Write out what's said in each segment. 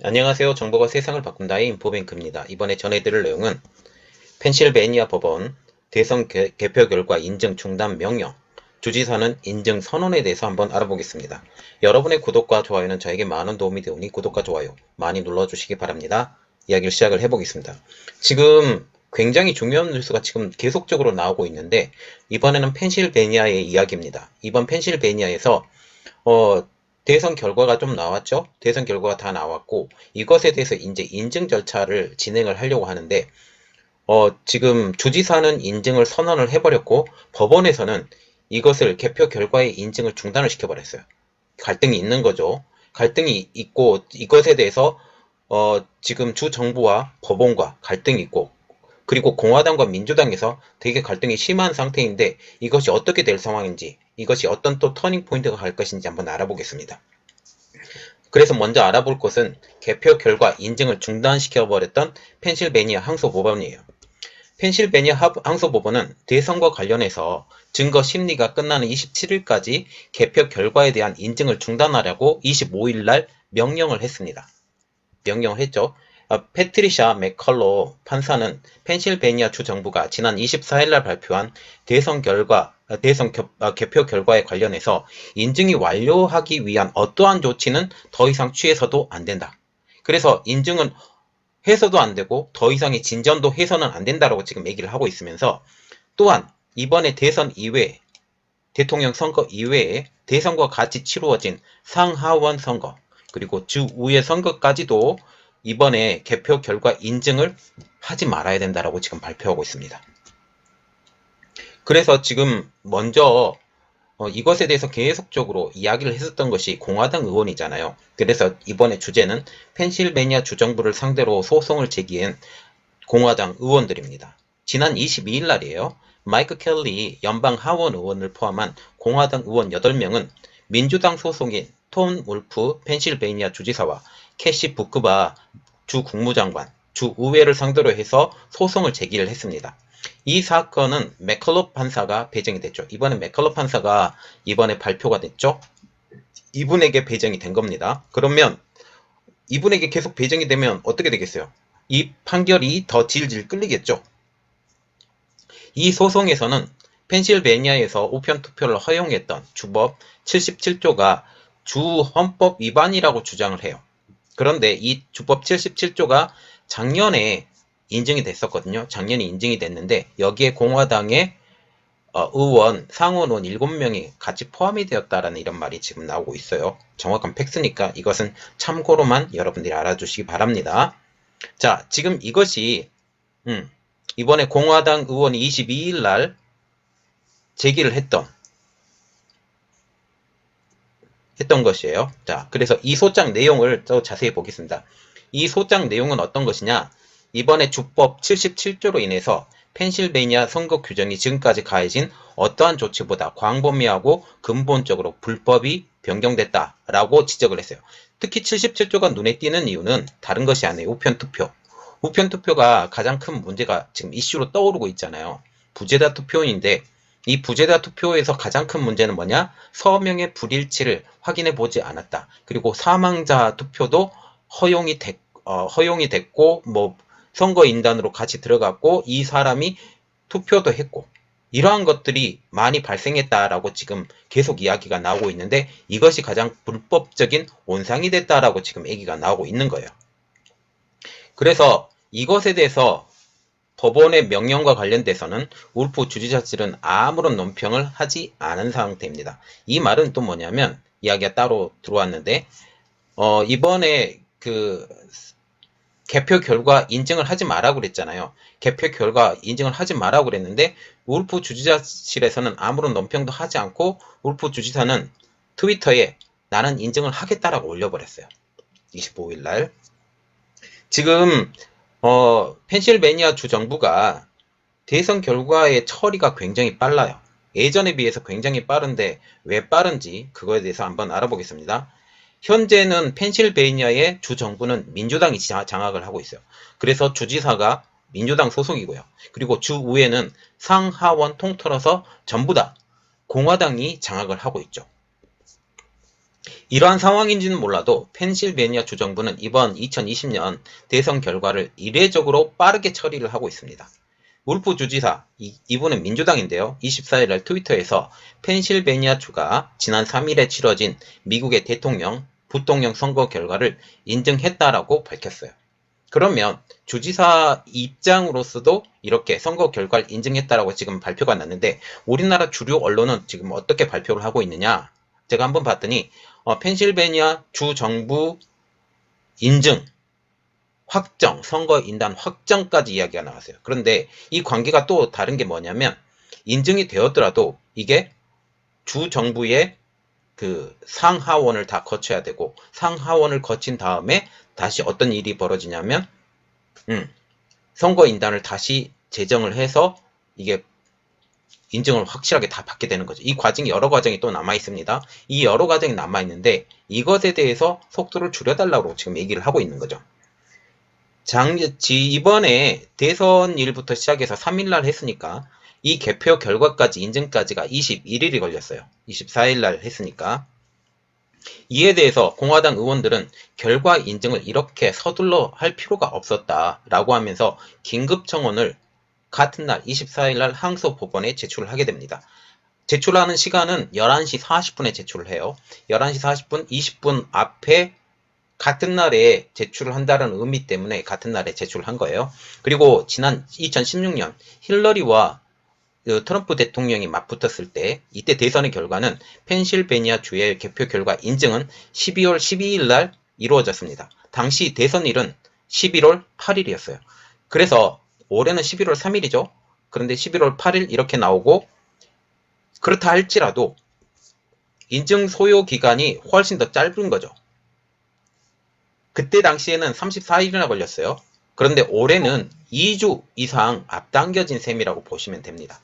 안녕하세요. 정보가 세상을 바꾼다의 인포뱅크입니다. 이번에 전해드릴 내용은 펜실베니아 법원 대선 개표 결과 인증 중단 명령, 주지사는 인증 선언에 대해서 한번 알아보겠습니다. 여러분의 구독과 좋아요는 저에게 많은 도움이 되오니 구독과 좋아요 많이 눌러주시기 바랍니다. 이야기를 시작을 해보겠습니다. 지금 굉장히 중요한 뉴스가 지금 계속적으로 나오고 있는데 이번에는 펜실베니아의 이야기입니다. 이번 펜실베니아에서 대선 결과가 좀 나왔죠? 대선 결과가 다 나왔고, 이것에 대해서 이제 인증 절차를 진행을 하려고 하는데, 지금 주지사는 인증을 선언을 해버렸고, 법원에서는 이것을 개표 결과의 인증을 중단을 시켜버렸어요. 갈등이 있는 거죠. 갈등이 있고, 이것에 대해서, 지금 주 정부와 법원과 갈등이 있고, 그리고 공화당과 민주당에서 되게 갈등이 심한 상태인데 이것이 어떻게 될 상황인지, 이것이 어떤 또 터닝 포인트가 갈 것인지 한번 알아보겠습니다. 그래서 먼저 알아볼 것은 개표 결과 인증을 중단시켜버렸던 펜실베니아 항소법원이에요. 펜실베니아 항소법원은 대선과 관련해서 증거 심리가 끝나는 27일까지 개표 결과에 대한 인증을 중단하라고 25일 날 명령을 했습니다. 명령을 했죠. 패트리샤 맥컬로 판사는 펜실베니아 주 정부가 지난 24일 날 발표한 대선 개표 결과에 관련해서 인증이 완료하기 위한 어떠한 조치는 더 이상 취해서도 안 된다. 그래서 인증은 해서도 안 되고 더 이상의 진전도 해서는 안 된다라고 지금 얘기를 하고 있으면서, 또한 이번에 대선 이외에, 대통령 선거 이외에 대선과 같이 치루어진 상하원 선거 그리고 주의회 선거까지도 이번에 개표 결과 인증을 하지 말아야 된다라고 지금 발표하고 있습니다. 그래서 지금 먼저 이것에 대해서 계속적으로 이야기를 했었던 것이 공화당 의원이잖아요. 그래서 이번에 주제는 펜실베니아 주정부를 상대로 소송을 제기한 공화당 의원들입니다. 지난 22일 날이에요. 마이크 켈리 연방 하원 의원을 포함한 공화당 의원 8명은 민주당 소속인 톰 울프 펜실베니아 주지사와 캐시 부크바 주 국무장관, 주 의회를 상대로 해서 소송을 제기를 했습니다. 이 사건은 맥컬럽 판사가 배정이 됐죠. 이번에 맥컬럽 판사가 이번에 발표가 됐죠. 이분에게 배정이 된 겁니다. 그러면 이분에게 계속 배정이 되면 어떻게 되겠어요? 이 판결이 더 질질 끌리겠죠. 이 소송에서는 펜실베니아에서 우편 투표를 허용했던 주법 77조가 주 헌법 위반이라고 주장을 해요. 그런데 이 주법 77조가 작년에 인증이 됐었거든요. 작년에 인증이 됐는데 여기에 공화당의 의원, 상원의원 7명이 같이 포함이 되었다라는 이런 말이 지금 나오고 있어요. 정확한 팩스니까 이것은 참고로만 여러분들이 알아주시기 바랍니다. 자, 지금 이것이 이번에 공화당 의원이 22일 날 제기를 했던 것이에요. 자, 그래서 이 소장 내용을 또 자세히 보겠습니다. 이 소장 내용은 어떤 것이냐? 이번에 주법 77조로 인해서 펜실베니아 선거 규정이 지금까지 가해진 어떠한 조치보다 광범위하고 근본적으로 불법이 변경됐다라고 지적을 했어요. 특히 77조가 눈에 띄는 이유는 다른 것이 아니에요. 우편투표. 우편투표가 가장 큰 문제가 지금 이슈로 떠오르고 있잖아요. 부재다 투표인데 이 부재다 투표에서 가장 큰 문제는 뭐냐? 서명의 불일치를 확인해 보지 않았다. 그리고 사망자 투표도 허용이 됐고, 선거인단으로 같이 들어갔고, 이 사람이 투표도 했고, 이러한 것들이 많이 발생했다라고 지금 계속 이야기가 나오고 있는데, 이것이 가장 불법적인 온상이 됐다라고 지금 얘기가 나오고 있는 거예요. 그래서 이것에 대해서 법원의 명령과 관련돼서는 울프 주지사실은 아무런 논평을 하지 않은 상태입니다. 이 말은 또 뭐냐면, 이야기가 따로 들어왔는데, 이번에 개표 결과 인증을 하지 말라고 그랬잖아요. 개표 결과 인증을 하지 말라고 그랬는데, 울프 주지사실에서는 아무런 논평도 하지 않고, 울프 주지사는 트위터에 나는 인증을 하겠다라고 올려버렸어요. 25일 날. 지금 펜실베니아 주 정부가 대선 결과의 처리가 굉장히 빨라요. 예전에 비해서 굉장히 빠른데 왜 빠른지 그거에 대해서 한번 알아보겠습니다. 현재는 펜실베니아의 주 정부는 민주당이 장악을 하고 있어요. 그래서 주지사가 민주당 소속이고요. 그리고 주의회는 상하원 통틀어서 전부 다 공화당이 장악을 하고 있죠. 이러한 상황인지는 몰라도 펜실베니아 주정부는 이번 2020년 대선 결과를 이례적으로 빠르게 처리를 하고 있습니다. 울프 주지사, 이분은 민주당인데요. 24일 날 트위터에서 펜실베니아 주가 지난 3일에 치러진 미국의 대통령, 부통령 선거 결과를 인정했다라고 밝혔어요. 그러면 주지사 입장으로서도 이렇게 선거 결과를 인정했다라고 지금 발표가 났는데 우리나라 주류 언론은 지금 어떻게 발표를 하고 있느냐? 제가 한번 봤더니 펜실베니아 주 정부 인증, 확정, 선거인단 확정까지 이야기가 나왔어요. 그런데 이 관계가 또 다른 게 뭐냐면 인증이 되었더라도 이게 주 정부의 그 상하원을 다 거쳐야 되고 상하원을 거친 다음에 다시 어떤 일이 벌어지냐면 선거인단을 다시 제정을 해서 이게 인증을 확실하게 다 받게 되는 거죠. 이 과정이 여러 과정이 또 남아 있습니다. 이 여러 과정이 남아 있는데 이것에 대해서 속도를 줄여달라고 지금 얘기를 하고 있는 거죠. 이번에 대선 일부터 시작해서 3일날 했으니까 이 개표 결과까지 인증까지가 21일이 걸렸어요. 24일날 했으니까. 이에 대해서 공화당 의원들은 결과 인증을 이렇게 서둘러 할 필요가 없었다라고 하면서 긴급 청원을 같은 날 24일날 항소법원에 제출을 하게 됩니다. 제출하는 시간은 11시 40분에 제출을 해요. 11시 40분, 20분 앞에 같은 날에 제출을 한다는 의미 때문에 같은 날에 제출을 한 거예요. 그리고 지난 2016년 힐러리와 트럼프 대통령이 맞붙었을 때 이때 대선의 결과는 펜실베니아 주의 개표 결과 인증은 12월 12일 날 이루어졌습니다. 당시 대선일은 11월 8일이었어요. 그래서 올해는 11월 3일이죠. 그런데 11월 8일 이렇게 나오고 그렇다 할지라도 인증 소요 기간이 훨씬 더 짧은 거죠. 그때 당시에는 34일이나 걸렸어요. 그런데 올해는 2주 이상 앞당겨진 셈이라고 보시면 됩니다.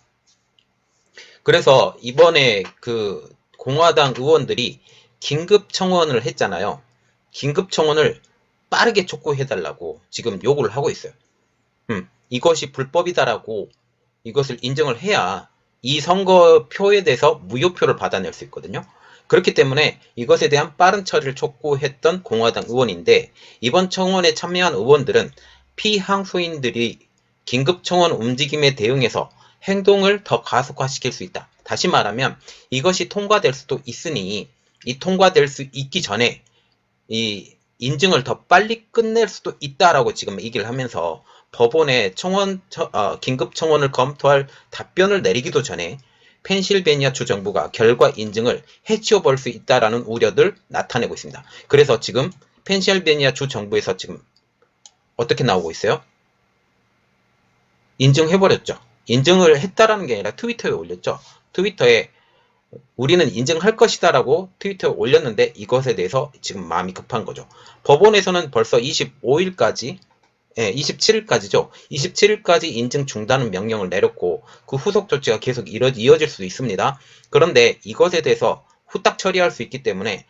그래서 이번에 그 공화당 의원들이 긴급 청원을 했잖아요. 긴급 청원을 빠르게 촉구해달라고 지금 요구를 하고 있어요. 이것이 불법이다라고 이것을 인정을 해야 이 선거표에 대해서 무효표를 받아낼 수 있거든요. 그렇기 때문에 이것에 대한 빠른 처리를 촉구했던 공화당 의원인데 이번 청원에 참여한 의원들은 피항소인들이 긴급 청원 움직임에 대응해서 행동을 더 가속화시킬 수 있다. 다시 말하면 이것이 통과될 수도 있으니 이 통과될 수 있기 전에 이 인증을 더 빨리 끝낼 수도 있다라고 지금 얘기를 하면서 법원에 긴급 청원을 검토할 답변을 내리기도 전에 펜실베니아 주정부가 결과 인증을 해치워 볼 수 있다라는 우려를 나타내고 있습니다. 그래서 지금 펜실베니아 주정부에서 지금 어떻게 나오고 있어요? 인증해버렸죠. 인증을 했다라는 게 아니라 트위터에 올렸죠. 트위터에 우리는 인증할 것이다라고 트위터에 올렸는데 이것에 대해서 지금 마음이 급한 거죠. 법원에서는 벌써 25일까지 27일까지죠. 27일까지 인증 중단 명령을 내렸고 그 후속 조치가 계속 이어질 수도 있습니다. 그런데 이것에 대해서 후딱 처리할 수 있기 때문에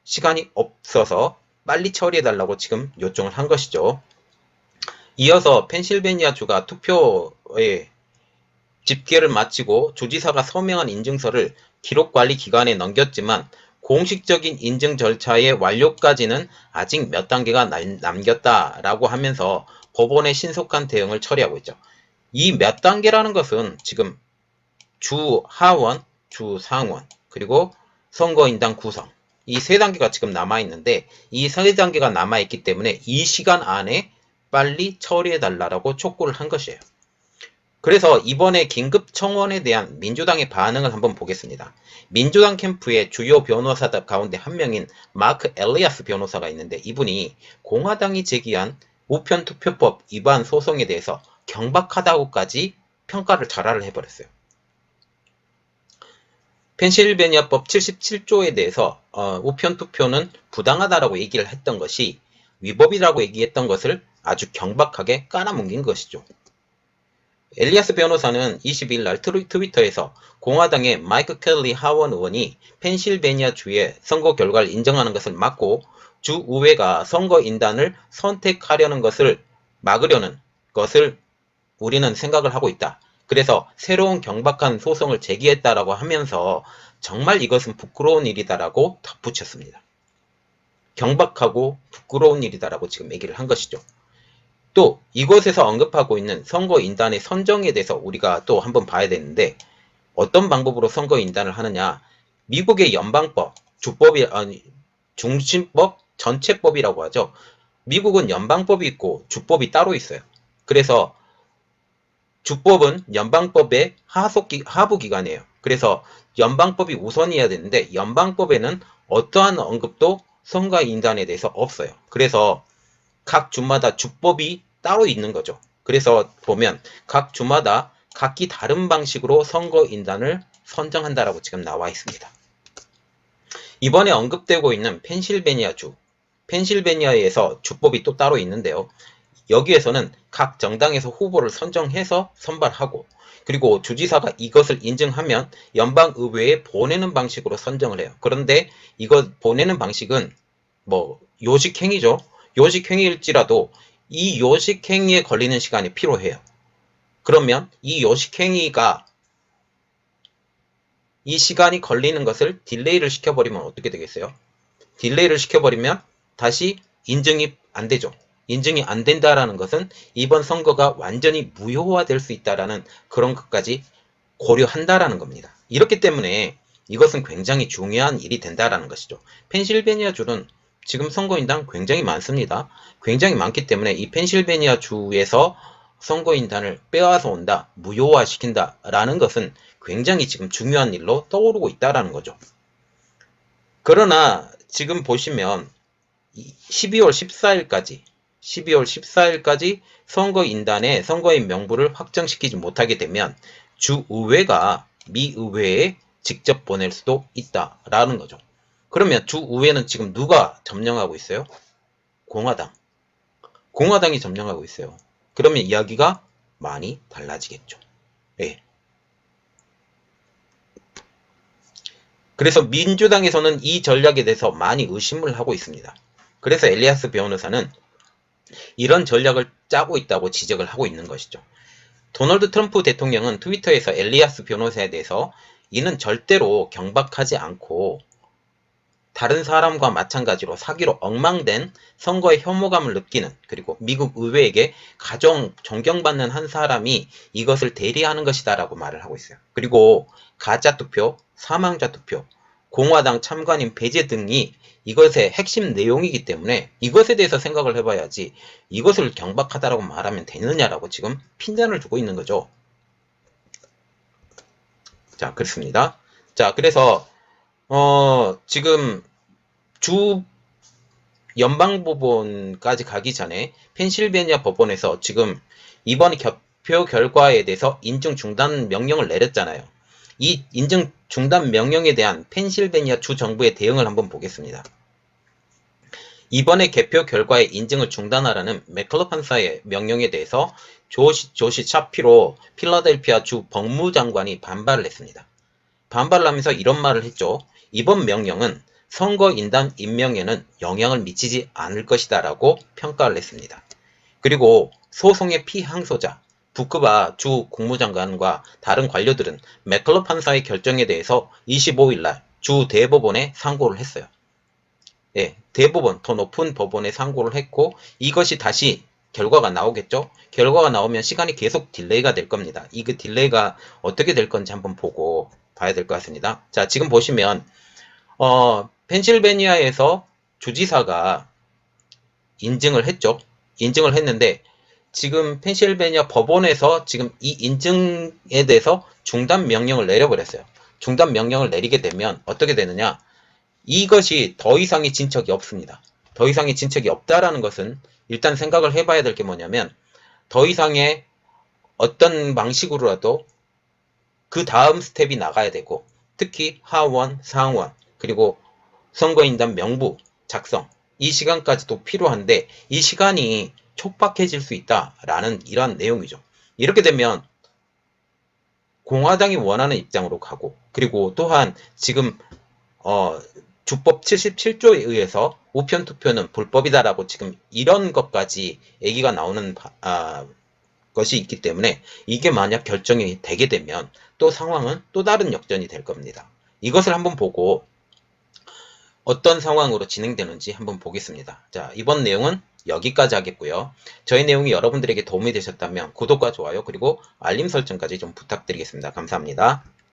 시간이 없어서 빨리 처리해달라고 지금 요청을 한 것이죠. 이어서 펜실베니아주가 투표에 집계를 마치고 주지사가 서명한 인증서를 기록관리기관에 넘겼지만 공식적인 인증 절차의 완료까지는 아직 몇 단계가 남겼다라고 하면서 법원의 신속한 대응을 처리하고 있죠. 이 몇 단계라는 것은 지금 주 하원, 주 상원, 그리고 선거인단 구성 이 세 단계가 지금 남아있는데 이 세 단계가 남아있기 때문에 이 시간 안에 빨리 처리해달라고 촉구를 한 것이에요. 그래서 이번에 긴급 청원에 대한 민주당의 반응을 한번 보겠습니다. 민주당 캠프의 주요 변호사들 가운데 한 명인 마크 엘리아스 변호사가 있는데 이분이 공화당이 제기한 우편투표법 위반 소송에 대해서 경박하다고까지 평가를 절하를 해버렸어요. 펜실베니아법 77조에 대해서 우편투표는 부당하다라고 얘기를 했던 것이 위법이라고 얘기했던 것을 아주 경박하게 깔아뭉긴 것이죠. 엘리아스 변호사는 22일 날 트위터에서 공화당의 마이크 켈리 하원 의원이 펜실베니아 주의 선거 결과를 인정하는 것을 막고 주 의회가 선거인단을 선택하려는 것을 막으려는 것을 우리는 생각을 하고 있다. 그래서 새로운 경박한 소송을 제기했다라고 하면서 정말 이것은 부끄러운 일이다라고 덧붙였습니다. 경박하고 부끄러운 일이다라고 지금 얘기를 한 것이죠. 또 이곳에서 언급하고 있는 선거인단의 선정에 대해서 우리가 또 한번 봐야 되는데, 어떤 방법으로 선거인단을 하느냐, 미국의 연방법, 중심법, 전체법이라고 하죠. 미국은 연방법이 있고 주법이 따로 있어요. 그래서 주법은 연방법의 하부기관이에요. 그래서 연방법이 우선이어야 되는데, 연방법에는 어떠한 언급도 선거인단에 대해서 없어요. 그래서 각 주마다 주법이 따로 있는 거죠. 그래서 보면 각 주마다 각기 다른 방식으로 선거인단을 선정한다라고 지금 나와 있습니다. 이번에 언급되고 있는 펜실베니아주, 펜실베니아에서 주법이 또 따로 있는데요. 여기에서는 각 정당에서 후보를 선정해서 선발하고, 그리고 주지사가 이것을 인증하면 연방의회에 보내는 방식으로 선정을 해요. 그런데 이거 보내는 방식은 뭐 요식행위죠. 요식행위일지라도 이 요식행위에 걸리는 시간이 필요해요. 그러면 이 요식행위가 이 시간이 걸리는 것을 딜레이를 시켜버리면 어떻게 되겠어요? 딜레이를 시켜버리면 다시 인증이 안 되죠. 인증이 안 된다라는 것은 이번 선거가 완전히 무효화될 수 있다라는 그런 것까지 고려한다라는 겁니다. 이렇기 때문에 이것은 굉장히 중요한 일이 된다라는 것이죠. 펜실베니아 주는 지금 선거인단 굉장히 많습니다. 굉장히 많기 때문에 이 펜실베니아 주에서 선거인단을 빼앗아 온다, 무효화시킨다라는 것은 굉장히 지금 중요한 일로 떠오르고 있다라는 거죠. 그러나 지금 보시면 12월 14일까지 선거인단의 선거인 명부를 확정시키지 못하게 되면 주의회가 미의회에 직접 보낼 수도 있다라는 거죠. 그러면 주의회는 지금 누가 점령하고 있어요? 공화당이 점령하고 있어요. 그러면 이야기가 많이 달라지겠죠. 예. 그래서 민주당에서는 이 전략에 대해서 많이 의심을 하고 있습니다. 그래서 엘리아스 변호사는 이런 전략을 짜고 있다고 지적을 하고 있는 것이죠. 도널드 트럼프 대통령은 트위터에서 엘리아스 변호사에 대해서 이는 절대로 경박하지 않고 다른 사람과 마찬가지로 사기로 엉망된 선거의 혐오감을 느끼는, 그리고 미국 의회에게 가장 존경받는 한 사람이 이것을 대리하는 것이다 라고 말을 하고 있어요. 그리고 가짜투표, 사망자투표, 공화당 참관인 배제 등이 이것의 핵심 내용이기 때문에 이것에 대해서 생각을 해봐야지 이것을 경박하다라고 말하면 되느냐라고 지금 핀잔을 주고 있는 거죠. 자, 그렇습니다. 자, 그래서 지금 주 연방법원까지 가기 전에 펜실베니아 법원에서 지금 이번 개표 결과에 대해서 인증 중단 명령을 내렸잖아요. 이 인증 중단 명령에 대한 펜실베니아 주 정부의 대응을 한번 보겠습니다. 이번에 개표 결과의 인증을 중단하라는 맥컬러 판사의 명령에 대해서 조시 샤피로 필라델피아 주 법무장관이 반발을 했습니다. 반발을 하면서 이런 말을 했죠. 이번 명령은 선거인단 임명에는 영향을 미치지 않을 것이다 라고 평가를 했습니다. 그리고 소송의 피항소자 부크바 주 국무장관과 다른 관료들은 맥컬러 판사의 결정에 대해서 25일날 주 대법원에 상고를 했어요. 예, 대법원, 더 높은 법원에 상고를 했고 이것이 다시 결과가 나오겠죠. 결과가 나오면 시간이 계속 딜레이가 될 겁니다. 이 딜레이가 어떻게 될 건지 한번 보고 봐야 될 것 같습니다. 자, 지금 보시면 펜실베니아에서 주지사가 인증을 했죠. 인증을 했는데 지금 펜실베니아 법원에서 지금 이 인증에 대해서 중단 명령을 내려버렸어요. 중단 명령을 내리게 되면 어떻게 되느냐? 이것이 더 이상의 진척이 없습니다. 더 이상의 진척이 없다라는 것은 일단 생각을 해봐야 될 게 뭐냐면 더 이상의 어떤 방식으로라도 그 다음 스텝이 나가야 되고, 특히 하원, 상원, 그리고 선거인단 명부 작성, 이 시간까지도 필요한데 이 시간이 촉박해질 수 있다라는 이러한 내용이죠. 이렇게 되면 공화당이 원하는 입장으로 가고, 그리고 또한 지금 주법 77조에 의해서 우편투표는 불법이다라고 지금 이런 것까지 얘기가 나오는 것이 있기 때문에 이게 만약 결정이 되게 되면 또 상황은 또 다른 역전이 될 겁니다. 이것을 한번 보고 어떤 상황으로 진행되는지 한번 보겠습니다. 자, 이번 내용은 여기까지 하겠고요. 저희 내용이 여러분들에게 도움이 되셨다면 구독과 좋아요 그리고 알림 설정까지 좀 부탁드리겠습니다. 감사합니다.